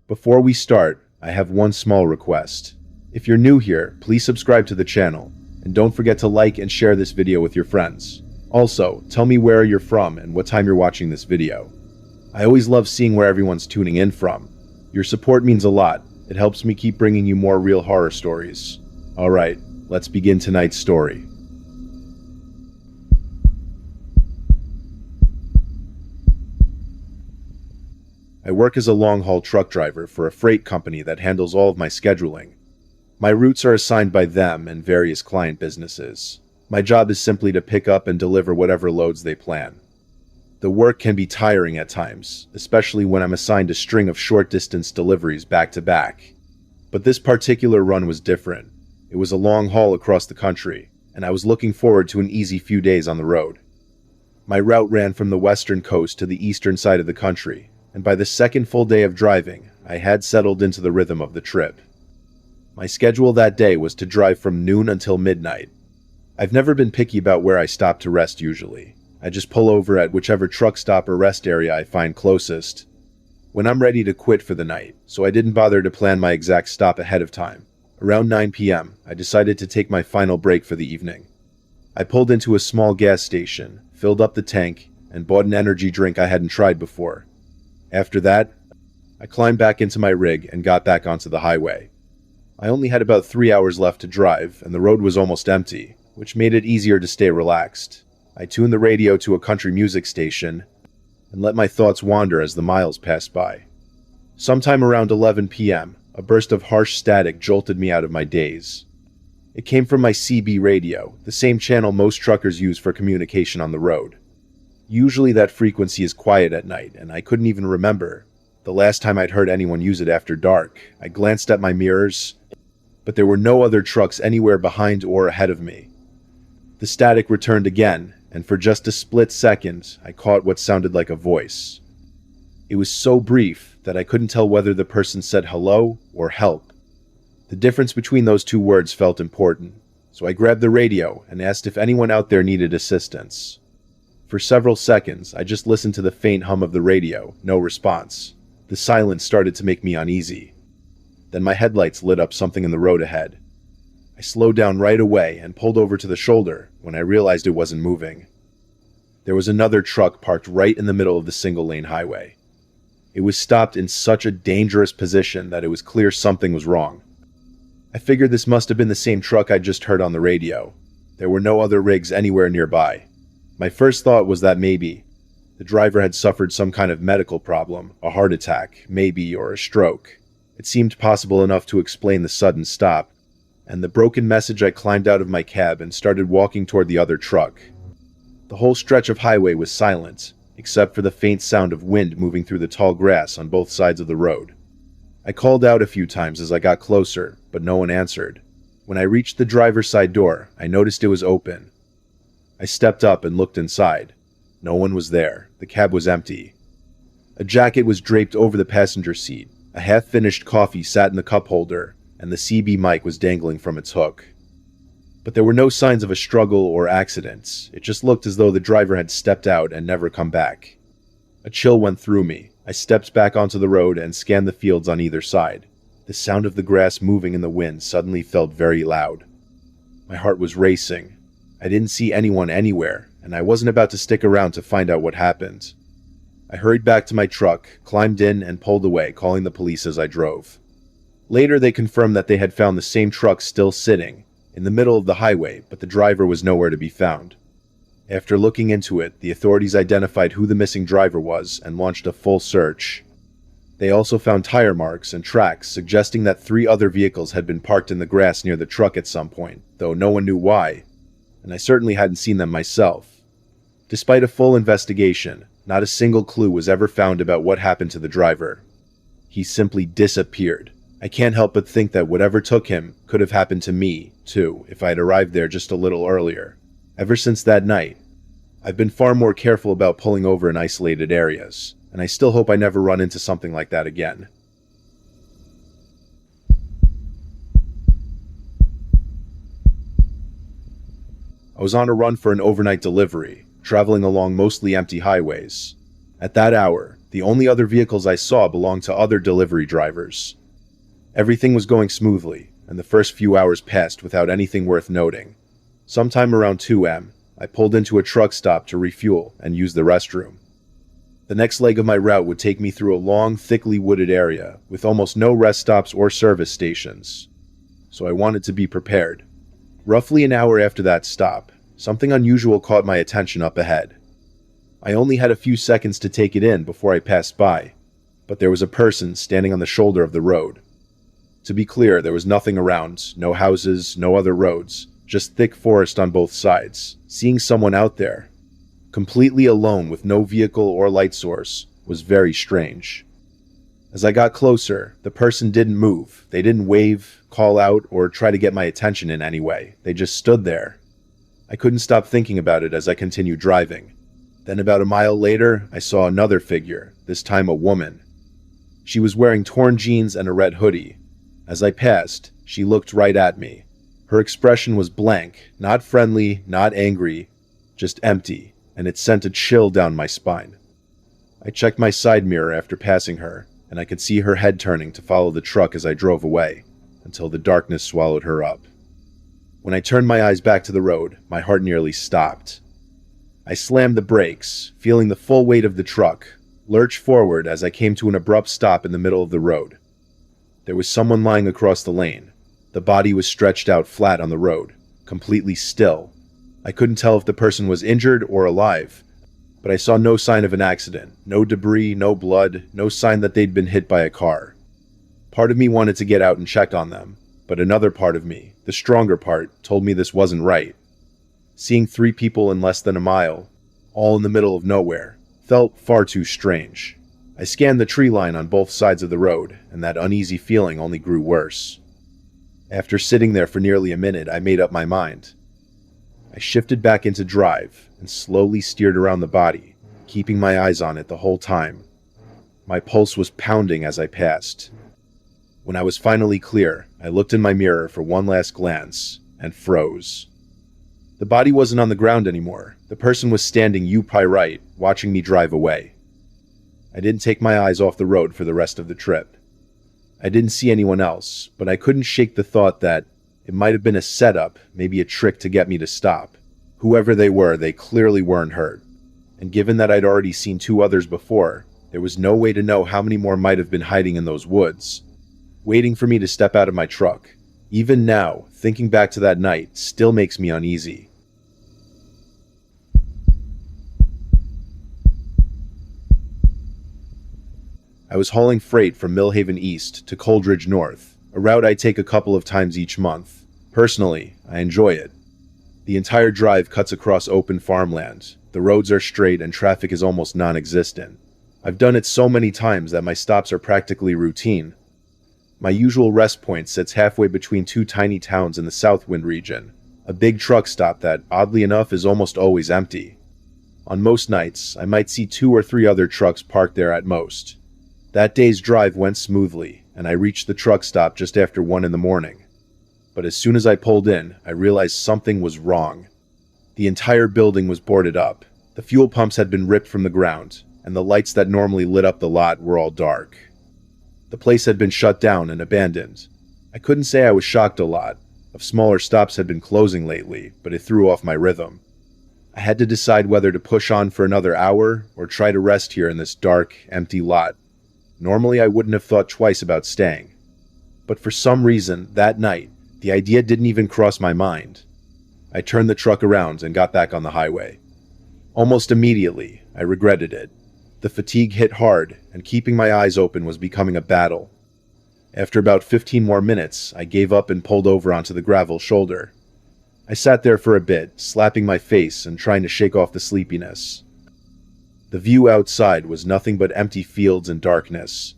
Before we start, I have one small request. If you're new here, please subscribe to the channel, and don't forget to like and share this video with your friends. Also, tell me where you're from and what time you're watching this video. I always love seeing where everyone's tuning in from. Your support means a lot. It helps me keep bringing you more real horror stories. Alright, let's begin tonight's story. I work as a long-haul truck driver for a freight company that handles all of my scheduling. My routes are assigned by them and various client businesses. My job is simply to pick up and deliver whatever loads they plan. The work can be tiring at times, especially when I'm assigned a string of short-distance deliveries back-to-back. But this particular run was different. It was a long haul across the country, and I was looking forward to an easy few days on the road. My route ran from the western coast to the eastern side of the country, and by the second full day of driving, I had settled into the rhythm of the trip. My schedule that day was to drive from noon until midnight. I've never been picky about where I stop to rest usually. I just pull over at whichever truck stop or rest area I find closest when I'm ready to quit for the night, so I didn't bother to plan my exact stop ahead of time. Around 9 p.m., I decided to take my final break for the evening. I pulled into a small gas station, filled up the tank, and bought an energy drink I hadn't tried before. After that, I climbed back into my rig and got back onto the highway. I only had about 3 hours left to drive, and the road was almost empty, which made it easier to stay relaxed. I tuned the radio to a country music station and let my thoughts wander as the miles passed by. Sometime around 11 p.m., a burst of harsh static jolted me out of my daze. It came from my CB radio, the same channel most truckers use for communication on the road. Usually that frequency is quiet at night, and I couldn't even remember the last time I'd heard anyone use it after dark. I glanced at my mirrors, but there were no other trucks anywhere behind or ahead of me. The static returned again, and for just a split second, I caught what sounded like a voice. It was so brief that I couldn't tell whether the person said hello or help. The difference between those two words felt important, so I grabbed the radio and asked if anyone out there needed assistance. For several seconds, I just listened to the faint hum of the radio, no response. The silence started to make me uneasy. Then my headlights lit up something in the road ahead. I slowed down right away and pulled over to the shoulder when I realized it wasn't moving. There was another truck parked right in the middle of the single-lane highway. It was stopped in such a dangerous position that it was clear something was wrong. I figured this must have been the same truck I'd just heard on the radio. There were no other rigs anywhere nearby. My first thought was that maybe the driver had suffered some kind of medical problem, a heart attack, maybe, or a stroke. It seemed possible enough to explain the sudden stop, and the broken message. I climbed out of my cab and started walking toward the other truck. The whole stretch of highway was silent, except for the faint sound of wind moving through the tall grass on both sides of the road. I called out a few times as I got closer, but no one answered. When I reached the driver's side door, I noticed it was open. I stepped up and looked inside. No one was there. The cab was empty. A jacket was draped over the passenger seat. A half-finished coffee sat in the cup holder, and the CB mic was dangling from its hook. But there were no signs of a struggle or accidents. It just looked as though the driver had stepped out and never come back. A chill went through me. I stepped back onto the road and scanned the fields on either side. The sound of the grass moving in the wind suddenly felt very loud. My heart was racing. I didn't see anyone anywhere, and I wasn't about to stick around to find out what happened. I hurried back to my truck, climbed in, and pulled away, calling the police as I drove. Later, they confirmed that they had found the same truck still sitting in the middle of the highway, but the driver was nowhere to be found. After looking into it, the authorities identified who the missing driver was and launched a full search. They also found tire marks and tracks suggesting that 3 other vehicles had been parked in the grass near the truck at some point, though no one knew why, and I certainly hadn't seen them myself. Despite a full investigation, not a single clue was ever found about what happened to the driver. He simply disappeared. I can't help but think that whatever took him could have happened to me, too, if I had arrived there just a little earlier. Ever since that night, I've been far more careful about pulling over in isolated areas, and I still hope I never run into something like that again. I was on a run for an overnight delivery, traveling along mostly empty highways. At that hour, The only other vehicles I saw belonged to other delivery drivers. Everything was going smoothly, and the first few hours passed without anything worth noting. Sometime around 2 a.m., I pulled into a truck stop to refuel and use the restroom. The next leg of my route would take me through a long, thickly wooded area with almost no rest stops or service stations, so I wanted to be prepared. Roughly an hour after that stop, something unusual caught my attention up ahead. I only had a few seconds to take it in before I passed by, but there was a person standing on the shoulder of the road. To be clear, there was nothing around, no houses, no other roads, just thick forest on both sides. Seeing someone out there, completely alone with no vehicle or light source, was very strange. As I got closer, the person didn't move. They didn't wave, call out, or try to get my attention in any way. They just stood there. I couldn't stop thinking about it as I continued driving. Then about a mile later, I saw another figure, this time a woman. She was wearing torn jeans and a red hoodie. As I passed, she looked right at me. Her expression was blank, not friendly, not angry, just empty, and it sent a chill down my spine. I checked my side mirror after passing her, and I could see her head turning to follow the truck as I drove away, until the darkness swallowed her up. When I turned my eyes back to the road, my heart nearly stopped. I slammed the brakes, feeling the full weight of the truck, lurch forward as I came to an abrupt stop in the middle of the road. There was someone lying across the lane. The body was stretched out flat on the road, completely still. I couldn't tell if the person was injured or alive, but I saw no sign of an accident, no debris, no blood, no sign that they'd been hit by a car. Part of me wanted to get out and check on them, but another part of me, the stronger part, told me this wasn't right. Seeing 3 people in less than a mile, all in the middle of nowhere, felt far too strange. I scanned the tree line on both sides of the road, and that uneasy feeling only grew worse. After sitting there for nearly a minute, I made up my mind. I shifted back into drive and slowly steered around the body, keeping my eyes on it the whole time. My pulse was pounding as I passed. When I was finally clear, I looked in my mirror for one last glance and froze. The body wasn't on the ground anymore. The person was standing U-Pi right, watching me drive away. I didn't take my eyes off the road for the rest of the trip. I didn't see anyone else, but I couldn't shake the thought that it might have been a setup, maybe a trick to get me to stop. Whoever they were, they clearly weren't hurt. And given that I'd already seen 2 others before, there was no way to know how many more might have been hiding in those woods, waiting for me to step out of my truck. Even now, thinking back to that night still makes me uneasy. I was hauling freight from Millhaven East to Coldridge North, a route I take a couple of times each month. Personally, I enjoy it. The entire drive cuts across open farmland. The roads are straight and traffic is almost non-existent. I've done it so many times that my stops are practically routine. My usual rest point sits halfway between 2 tiny towns in the Southwind region, a big truck stop that, oddly enough, is almost always empty. On most nights, I might see 2 or 3 other trucks parked there at most. That day's drive went smoothly, and I reached the truck stop just after 1 in the morning. But as soon as I pulled in, I realized something was wrong. The entire building was boarded up. The fuel pumps had been ripped from the ground, and the lights that normally lit up the lot were all dark. The place had been shut down and abandoned. I couldn't say I was shocked a lot. Of smaller stops had been closing lately, but it threw off my rhythm. I had to decide whether to push on for another hour or try to rest here in this dark, empty lot. Normally, I wouldn't have thought twice about staying. But for some reason, that night, the idea didn't even cross my mind. I turned the truck around and got back on the highway. Almost immediately, I regretted it. The fatigue hit hard, and keeping my eyes open was becoming a battle. After about 15 more minutes, I gave up and pulled over onto the gravel shoulder. I sat there for a bit, slapping my face and trying to shake off the sleepiness. The view outside was nothing but empty fields and darkness.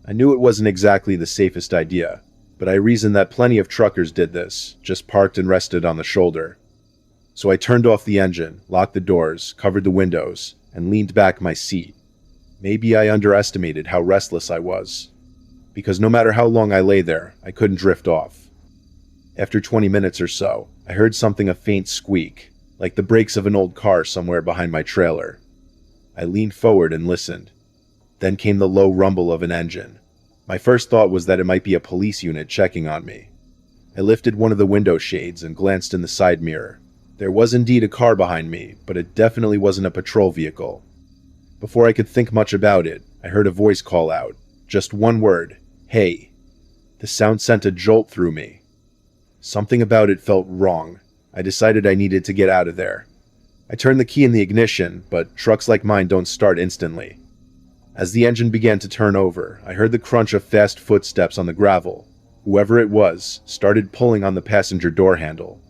I knew it wasn't exactly the safest idea, but I reasoned that plenty of truckers did this, just parked and rested on the shoulder. So I turned off the engine, locked the doors, covered the windows, and leaned back my seat. Maybe I underestimated how restless I was, because no matter how long I lay there, I couldn't drift off. After 20 minutes or so, I heard something a faint squeak, like the brakes of an old car somewhere behind my trailer. I leaned forward and listened. Then came the low rumble of an engine. My first thought was that it might be a police unit checking on me. I lifted one of the window shades and glanced in the side mirror. There was indeed a car behind me, but it definitely wasn't a patrol vehicle. Before I could think much about it, I heard a voice call out. Just one word, "Hey." The sound sent a jolt through me. Something about it felt wrong. I decided I needed to get out of there. I turned the key in the ignition, but trucks like mine don't start instantly. As the engine began to turn over, I heard the crunch of fast footsteps on the gravel. Whoever it was started pulling on the passenger door handle.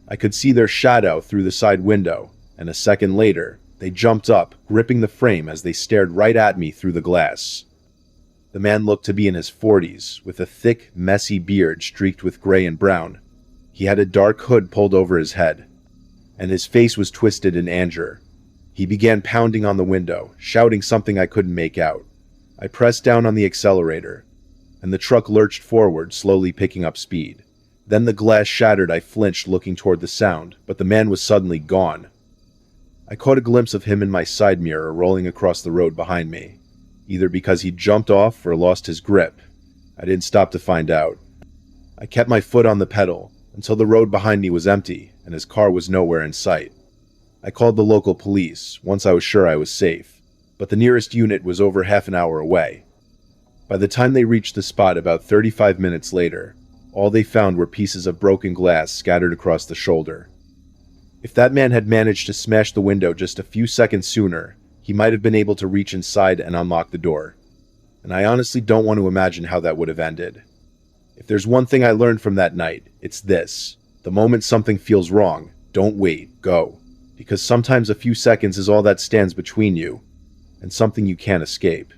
I could see their shadow through the side window, and a second later, they jumped up, gripping the frame as they stared right at me through the glass. The man looked to be in his 40s, with a thick, messy beard streaked with gray and brown. He had a dark hood pulled over his head, and his face was twisted in anger. He began pounding on the window, shouting something I couldn't make out. I pressed down on the accelerator, and the truck lurched forward, slowly picking up speed. Then the glass shattered. I flinched, looking toward the sound, but the man was suddenly gone. I caught a glimpse of him in my side mirror rolling across the road behind me, either because he jumped off or lost his grip. I didn't stop to find out. I kept my foot on the pedal until the road behind me was empty and his car was nowhere in sight. I called the local police once I was sure I was safe, but the nearest unit was over half an hour away. By the time they reached the spot about 35 minutes later, all they found were pieces of broken glass scattered across the shoulder. If that man had managed to smash the window just a few seconds sooner, he might have been able to reach inside and unlock the door. And I honestly don't want to imagine how that would have ended. If there's one thing I learned from that night, it's this. The moment something feels wrong, don't wait, go. Because sometimes a few seconds is all that stands between you and something you can't escape.